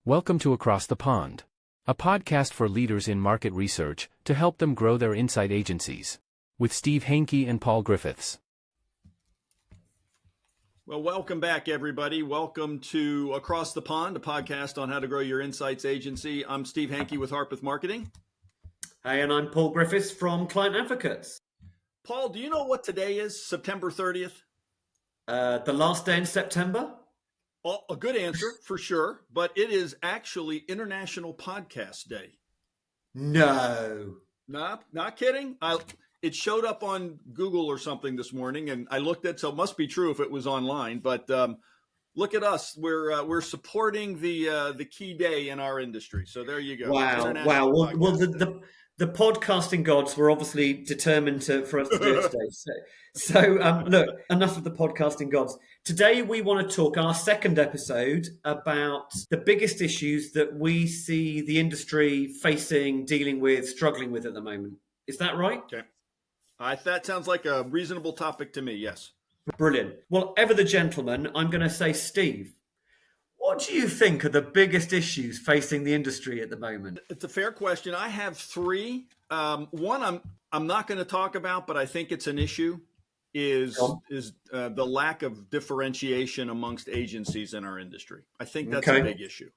Welcome to Across the Pond, a podcast for leaders in market research to help them grow their insight agencies, with Steve Henke and Paul Griffiths. Well, welcome back, everybody. Welcome to Across the Pond, a podcast on how to grow your insights agency. I'm Steve Henke with Harpeth Marketing. Hey, and I'm Paul Griffiths from Client Advocates. Paul, do you know what today is, September 30th? The last day in September? Oh, a good answer, for sure. But it is actually International Podcast Day. No. Not kidding. It showed up on Google or something this morning, and I looked at it, so it must be true if it was online. But look at us. We're supporting the key day in our industry. So there you go. Wow. Well, the podcasting gods were obviously determined for us to do it today. So look, enough of the podcasting gods. Today we want to talk our second episode about the biggest issues that we see the industry facing, dealing with, struggling with at the moment. Is that right? Okay. That sounds like a reasonable topic to me, yes. Brilliant. Well, ever the gentleman, I'm going to say, Steve, what do you think are the biggest issues facing the industry at the moment? It's a fair question. I have three. One I'm not going to talk about, but I think it's an issue, is the lack of differentiation amongst agencies in our industry. I think that's a big issue.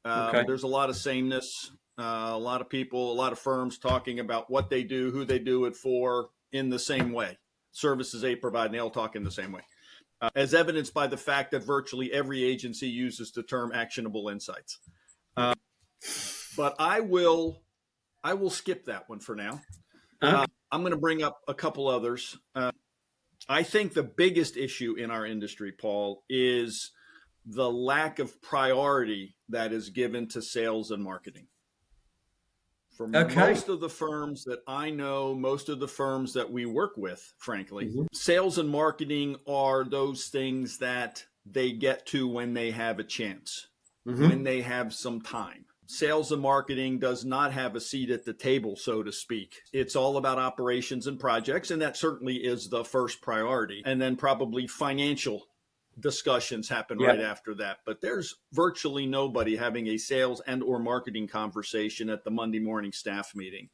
There's a lot of sameness. A lot of people, a lot of firms talking about what they do, who they do it for in the same way. Services they provide, and they all talk in the same way. As evidenced by the fact that virtually every agency uses the term actionable insights. But I will skip that one for now. I'm going to bring up a couple others. I think the biggest issue in our industry, Paul, is the lack of priority that is given to sales and marketing. For most of the firms that I know, most of the firms that we work with, frankly, sales and marketing are those things that they get to when they have a chance, when they have some time. Sales and marketing does not have a seat at the table, so to speak. It's all about operations and projects, and that certainly is the first priority. And then probably financial discussions happen right after that. But there's virtually nobody having a sales and or marketing conversation at the Monday morning staff meeting.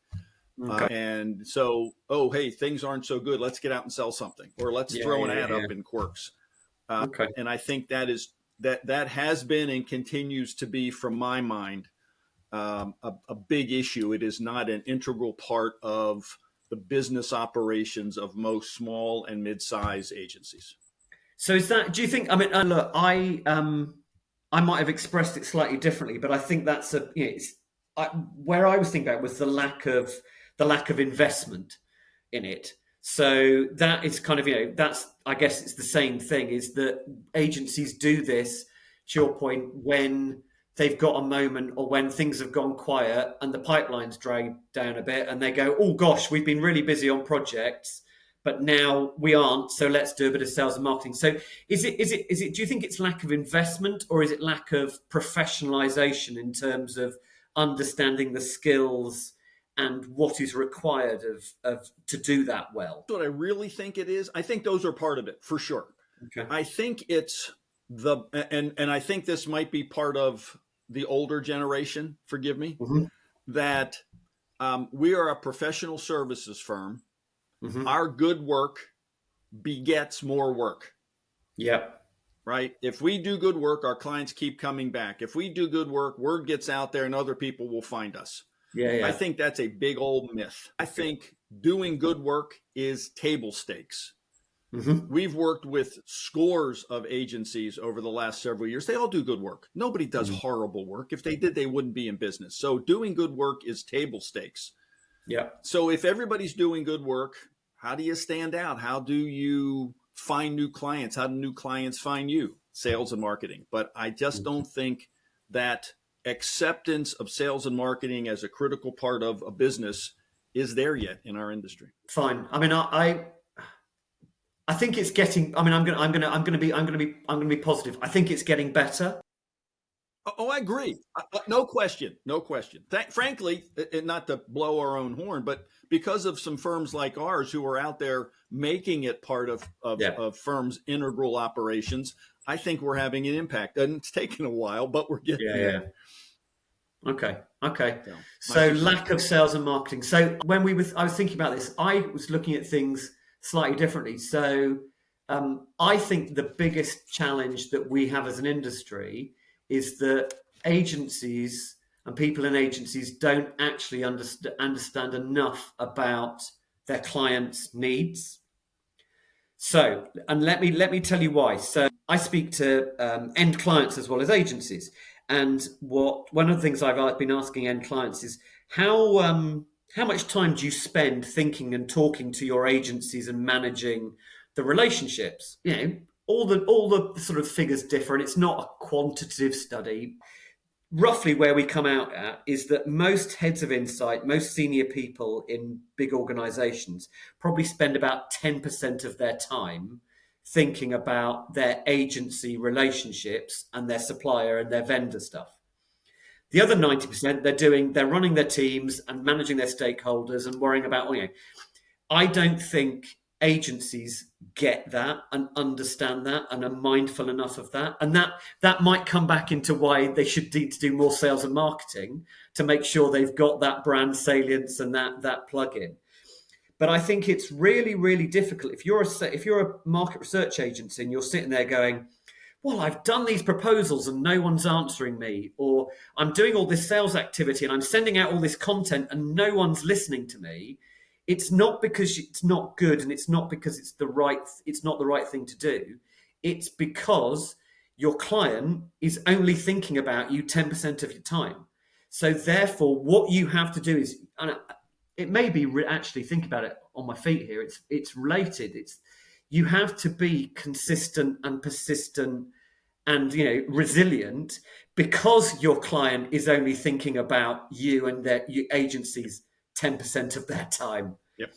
And so, hey, things aren't so good. Let's get out and sell something, or let's throw an ad up in Quirks. And I think that has been and continues to be, from my mind, a big issue. It is not an integral part of the business operations of most small and mid-size agencies. So do you think, look, I might have expressed it slightly differently, but I think that's where I was thinking about was the lack of investment in it. So that is kind of, I guess it's the same thing, is that agencies do this, to your point, when they've got a moment or when things have gone quiet and the pipeline's dragged down a bit and they go, oh gosh, we've been really busy on projects, but now we aren't, so let's do a bit of sales and marketing. So is it? Do you think it's lack of investment, or is it lack of professionalization in terms of understanding the skills and what is required of to do that well? What I really think it is, I think those are part of it, for sure. Okay. I think it's and I think this might be part of the older generation, forgive me, that we are a professional services firm. Our good work begets more work. Yep. Right? If we do good work, our clients keep coming back. If we do good work, word gets out there and other people will find us. Yeah. I think that's a big old myth. I think doing good work is table stakes. We've worked with scores of agencies over the last several years. They all do good work. Nobody does horrible work. If they did, they wouldn't be in business. So doing good work is table stakes. Yeah. So if everybody's doing good work, how do you stand out? How do you find new clients? How do new clients find you? Sales and marketing. But I just don't think that acceptance of sales and marketing as a critical part of a business is there yet in our industry. Fine. I think it's getting. I'm going to be positive. I think it's getting better. Oh, I agree. No question. Frankly, not to blow our own horn, but because of some firms like ours who are out there making it part of firms' integral operations, I think we're having an impact. And it's taken a while, but we're getting there. Okay. So Lack of sales and marketing. So when I was thinking about this, I was looking at things slightly differently. So I think the biggest challenge that we have as an industry is that agencies and people in agencies don't actually understand enough about their clients' needs. So, and let me tell you why. So, I speak to end clients as well as agencies, and one of the things I've been asking end clients is how much time do you spend thinking and talking to your agencies and managing the relationships? You know, all the sort of figures differ, and it's not a quantitative study. Roughly where we come out at is that most heads of insight, most senior people in big organizations probably spend about 10% of their time thinking about their agency relationships and their supplier and their vendor stuff. The other 90%, they're running their teams and managing their stakeholders and worrying about, I don't think agencies get that and understand that and are mindful enough of that. And that might come back into why they should need to do more sales and marketing to make sure they've got that brand salience and that plug-in. But I think it's really, really difficult. If you're a market research agency and you're sitting there going, well, I've done these proposals and no one's answering me, or I'm doing all this sales activity and I'm sending out all this content and no one's listening to me. It's not because it's not good, and it's not because it's not the right thing to do. It's because your client is only thinking about you 10% of your time. So therefore, what you have to do is, and it may be actually think about it on my feet here. It's related. You have to be consistent and persistent and resilient, because your client is only thinking about you and your agency's 10% of their time. Yep.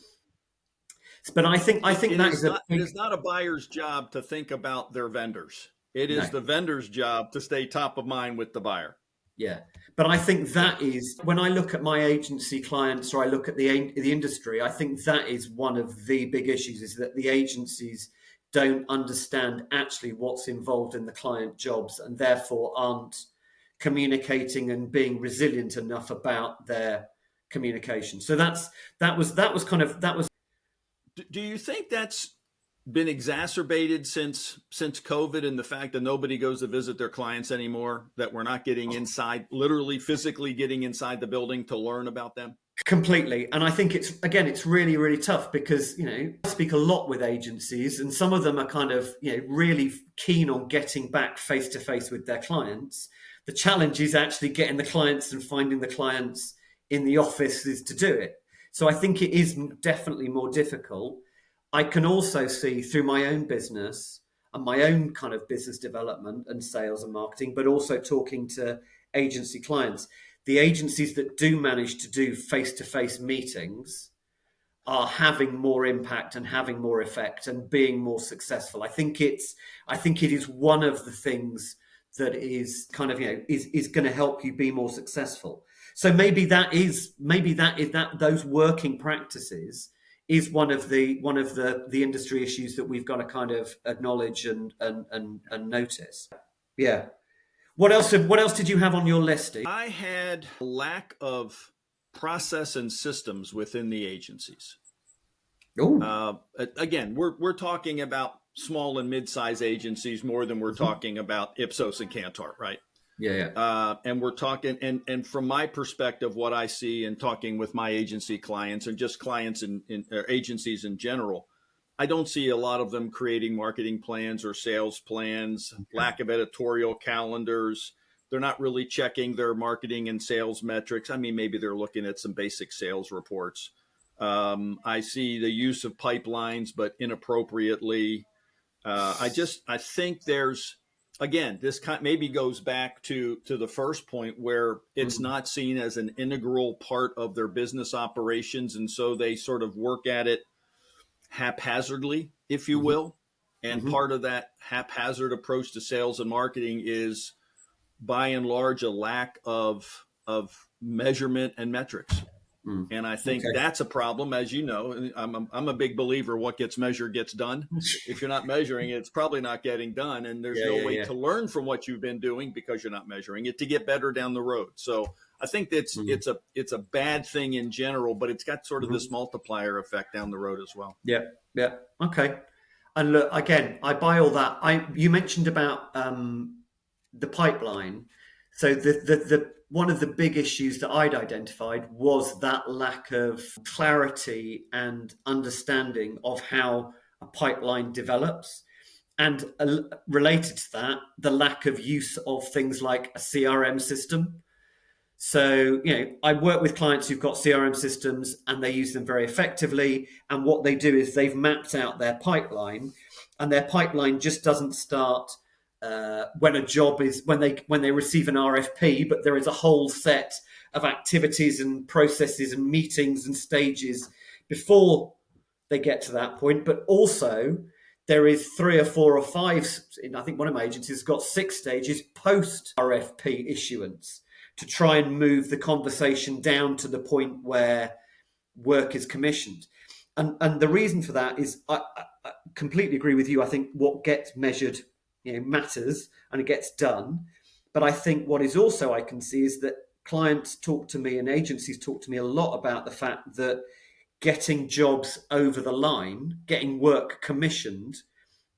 But I think it is not a buyer's job to think about their vendors. It is the vendor's job to stay top of mind with the buyer. Yeah. But I think that is, when I look at my agency clients or I look at the industry, I think that is one of the big issues, is that the agencies don't understand actually what's involved in the client jobs, and therefore aren't communicating and being resilient enough about their communication. So that was. Do you think that's been exacerbated since COVID, and the fact that nobody goes to visit their clients anymore, that we're not getting inside, literally physically getting inside the building to learn about them? Completely. And I think it's really, really tough, because, I speak a lot with agencies, and some of them are kind of, really keen on getting back face to face with their clients. The challenge is actually getting the clients and finding the clients in the offices to do it. So I think it is definitely more difficult. I can also see through my own business and my own kind of business development and sales and marketing, but also talking to agency clients, the agencies that do manage to do face-to-face meetings are having more impact and having more effect and being more successful. I think it is one of the things that is kind of, is going to help you be more successful. So maybe those working practices is one of the industry issues that we've got to kind of acknowledge and notice. Yeah. What else did you have on your list, Steve? I had a lack of process and systems within the agencies. Again, we're talking about small and mid-size agencies more than we're talking about Ipsos and Kantar, right? Yeah. And we're talking, and from my perspective, what I see in talking with my agency clients and just clients in agencies in general, I don't see a lot of them creating marketing plans or sales plans, lack of editorial calendars. They're not really checking their marketing and sales metrics. I mean, maybe they're looking at some basic sales reports. I see the use of pipelines, but inappropriately. I think there's, again, this maybe goes back to the first point, where it's not seen as an integral part of their business operations. And so they sort of work at it haphazardly, if you will. And part of that haphazard approach to sales and marketing is, by and large, a lack of measurement and metrics. And I think Okay. that's a problem, as you know. I'm a big believer what gets measured gets done. If you're not measuring it, it's probably not getting done. And there's Yeah, no yeah, way yeah. to learn from what you've been doing because you're not measuring it to get better down the road. So I think that's it's a bad thing in general, but it's got sort of this multiplier effect down the road as well. Yeah, yeah. Okay. And look, again, I buy all that. You mentioned about the pipeline. So the one of the big issues that I'd identified was that lack of clarity and understanding of how a pipeline develops. And related to that, the lack of use of things like a CRM system. So, I work with clients who've got CRM systems and they use them very effectively. And what they do is they've mapped out their pipeline, and their pipeline just doesn't start when a job is when they receive an RFP, but there is a whole set of activities and processes and meetings and stages before they get to that point. But also there is 3 or 4 or 5. I think one of my agencies has got 6 stages post RFP issuance to try and move the conversation down to the point where work is commissioned. And the reason for that is I completely agree with you. I think what gets measured matters and it gets done. But I think what is also I can see is that clients talk to me and agencies talk to me a lot about the fact that getting jobs over the line, getting work commissioned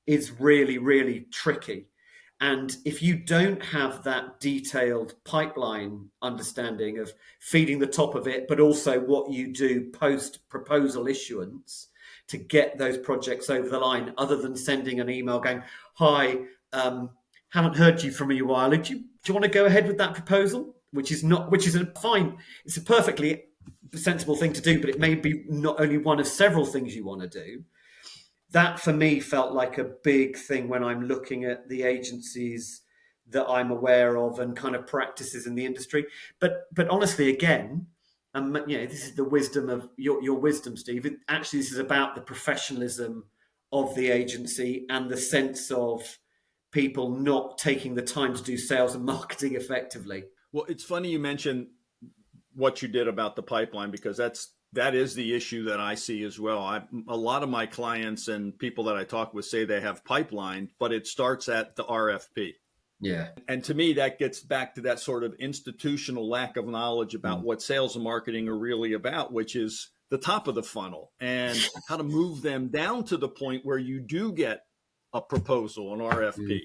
is really, really tricky. And if you don't have that detailed pipeline understanding of feeding the top of it, but also what you do post proposal issuance to get those projects over the line, other than sending an email going, "Hi, haven't heard you from a while. Do you want to go ahead with that proposal?" Which is a fine. It's a perfectly sensible thing to do, but it may be not only one of several things you want to do. That for me felt like a big thing when I'm looking at the agencies that I'm aware of and kind of practices in the industry. But honestly, again, this is the wisdom of your wisdom, Steve. Actually, this is about the professionalism of the agency and the sense of people not taking the time to do sales and marketing effectively. Well, it's funny you mentioned what you did about the pipeline, because that is the issue that I see as well. A lot of my clients and people that I talk with say they have pipeline, but it starts at the RFP. Yeah. And to me, that gets back to that sort of institutional lack of knowledge about what sales and marketing are really about, which is the top of the funnel and how to move them down to the point where you do get a proposal, an RFP.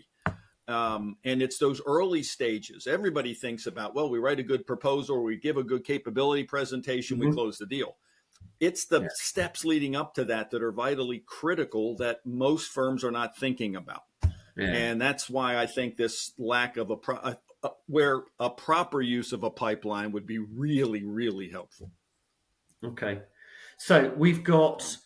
And it's those early stages. Everybody thinks about, well, we write a good proposal, we give a good capability presentation, we close the deal. It's the steps leading up to that are vitally critical that most firms are not thinking about. Yeah. And that's why I think this lack of where a proper use of a pipeline would be really, really helpful. Okay. So we've got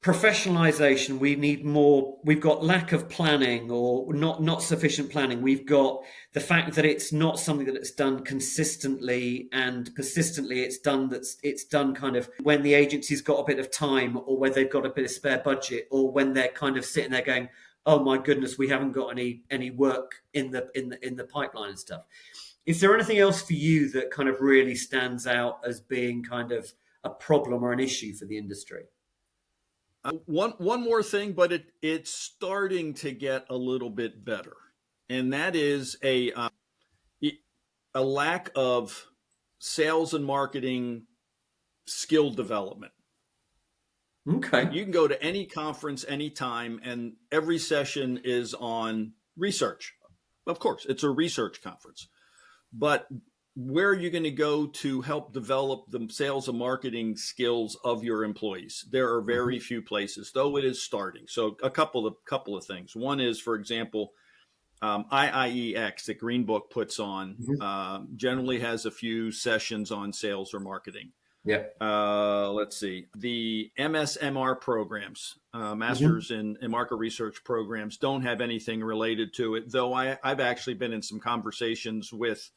professionalization. We need more. We've got lack of planning or not sufficient planning. We've got the fact that it's not something that it's done consistently and persistently. It's done kind of when the agency's got a bit of time or when they've got a bit of spare budget or when they're kind of sitting there going, "Oh my goodness, we haven't got any work in the pipeline and stuff." Is there anything else for you that kind of really stands out as being kind of a problem or an issue for the industry? One more thing, but it's starting to get a little bit better, and that is a lack of sales and marketing skill development. Okay. You can go to any conference anytime, and every session is on research. Of course, it's a research conference, but where are you going to go to help develop the sales and marketing skills of your employees? There are very few places, though it is starting. So a couple of things. One is, for example, IIEX that Green Book puts on generally has a few sessions on sales or marketing. Yeah. Let's see. The MSMR programs, Masters in Market Research programs, don't have anything related to it, though I've actually been in some conversations with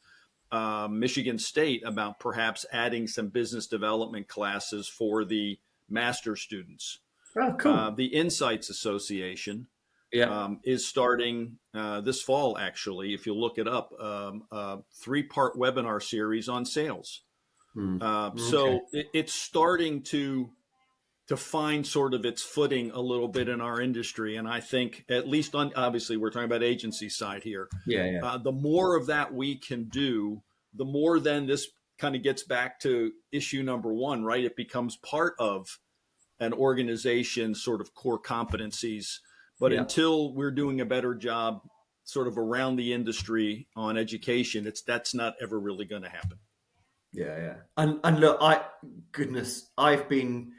Michigan State about perhaps adding some business development classes for the master students. Oh, cool. The Insights Association is starting this fall, actually, if you look it up, a 3-part webinar series on sales. So it's starting to find sort of its footing a little bit in our industry. And I think, at least obviously we're talking about agency side here. The more of that we can do, the more then this kind of gets back to issue number one, right? It becomes part of an organization's sort of core competencies. But until we're doing a better job sort of around the industry on education, that's not ever really going to happen. And look, I've been,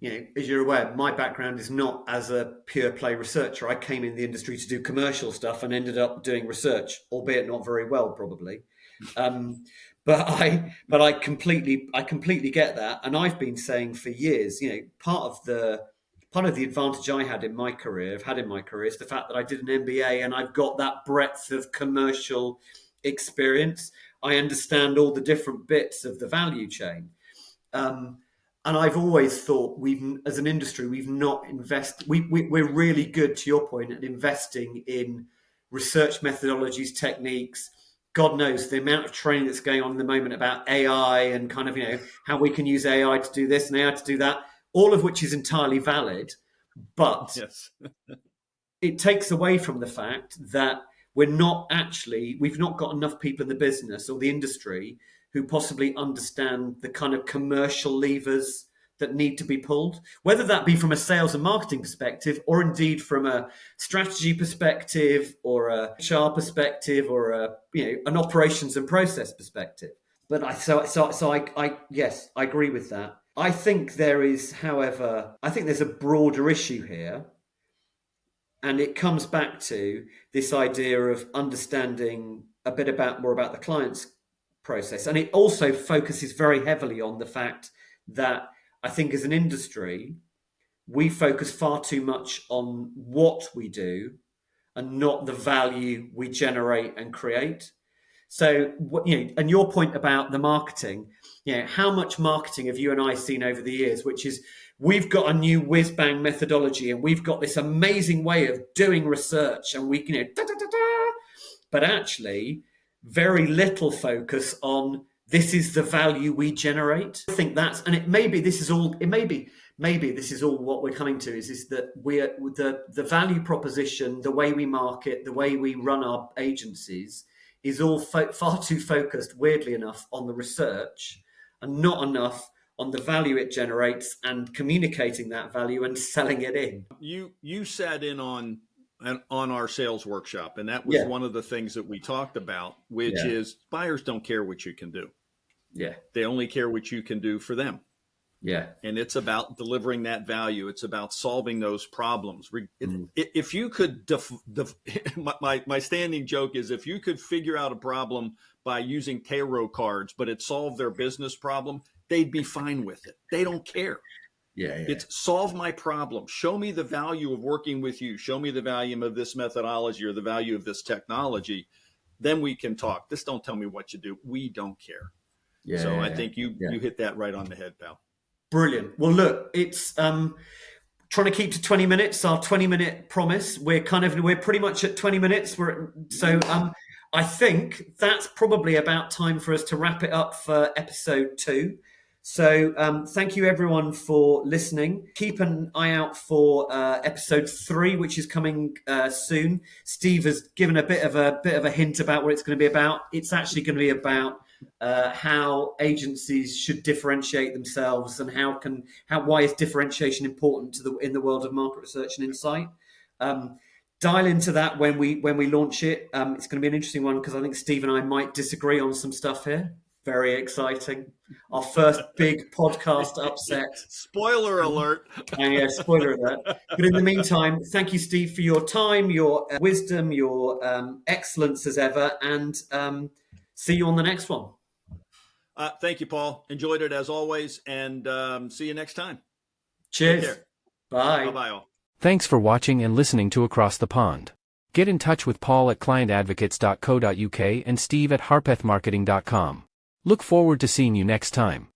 as you're aware, my background is not as a pure play researcher. I came in the industry to do commercial stuff and ended up doing research, albeit not very well, probably. But I completely get that, and I've been saying for years, part of the advantage I've had in my career is the fact that I did an MBA and I've got that breadth of commercial experience. I understand all the different bits of the value chain. And I've always thought as an industry, we've not invested. We're really good, to your point, at investing in research methodologies, techniques. God knows the amount of training that's going on in the moment about AI and kind of, how we can use AI to do this and AI to do that, all of which is entirely valid. But it takes away from the fact that we've not got enough people in the business or the industry who possibly understand the kind of commercial levers that need to be pulled, whether that be from a sales and marketing perspective, or indeed from a strategy perspective, or a HR perspective, or an operations and process perspective. But I agree with that. I think there is, however, there's a broader issue here, and it comes back to this idea of understanding a bit more about the client's process, and it also focuses very heavily on the fact that I think as an industry, we focus far too much on what we do and not the value we generate and create. So, and your point about the marketing, how much marketing have you and I seen over the years, which is we've got a new whiz-bang methodology and we've got this amazing way of doing research and we can, but actually very little focus on this is the value we generate. I think maybe this is all what we're coming to is that the value proposition, the way we market, the way we run our agencies is all far too focused, weirdly enough, on the research and not enough on the value it generates and communicating that value and selling it in. You sat in on our sales workshop, and that was one of the things that we talked about, which is buyers don't care what you can do. They only care what you can do for them. And it's about delivering that value. It's about solving those problems. If you could, my standing joke is, if you could figure out a problem by using tarot cards, but it solved their business problem, they'd be fine with it. They don't care. It's solve my problem. Show me the value of working with you. Show me the value of this methodology or the value of this technology. Then we can talk. Just don't tell me what you do. We don't care. I think you hit that right on the head, pal. Brilliant. Well, look, it's trying to keep to 20 minutes, our 20-minute promise. We're pretty much at 20 minutes. I think that's probably about time for us to wrap it up for episode 2. So thank you everyone for listening. Keep an eye out for episode 3, which is coming soon. Steve has given a bit of a hint about what it's going to be about. It's actually going to be about how agencies should differentiate themselves and why is differentiation important in the world of market research and insight. Dial into that when we launch it. It's going to be an interesting one because I think Steve and I might disagree on some stuff here. Very exciting. Our first big podcast upset. Spoiler alert. Spoiler alert. But in the meantime, thank you, Steve, for your time, your wisdom, your excellence as ever, and see you on the next one. Thank you, Paul. Enjoyed it as always, and see you next time. Cheers. Bye. Bye-bye all. Thanks for watching and listening to Across the Pond. Get in touch with Paul at clientadvocates.co.uk and Steve at harpethmarketing.com. Look forward to seeing you next time.